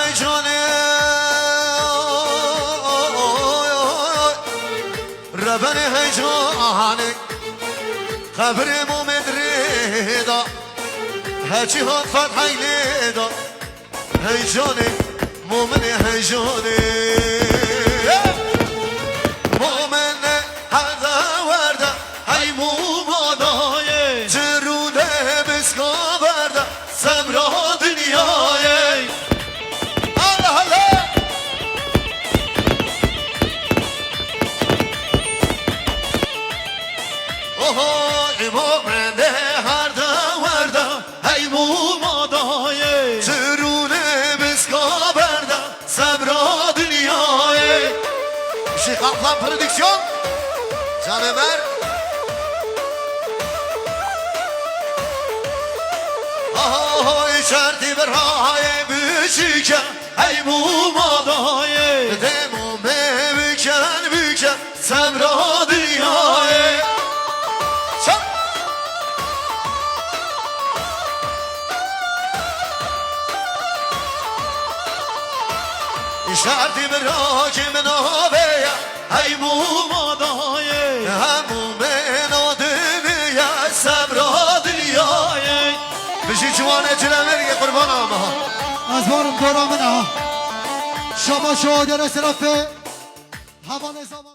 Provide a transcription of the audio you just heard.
هیجانه ربن هیجانه خبر مومد ریدا هچی هات فتحی لیدا هیجانه مومن هیجانه مومن هرده ورده هی مومادای جرونه بسکا برده سمرا دنیای الله الله اوه مومن هرده ورده هی مومادای جرونه بسکا برده سمرا دنیای شیخ اقلام پردیکسیون جانور آهای چردی برای بچیکه ای مومادای دمومه بکن سمرا دنیای شردی برای منابه ای مومادای همومه نادمیه سمرا دنیای بشی جوانه جلوه قربان آمها از بارم دارم نه شما شهادر سرفه هوا نظام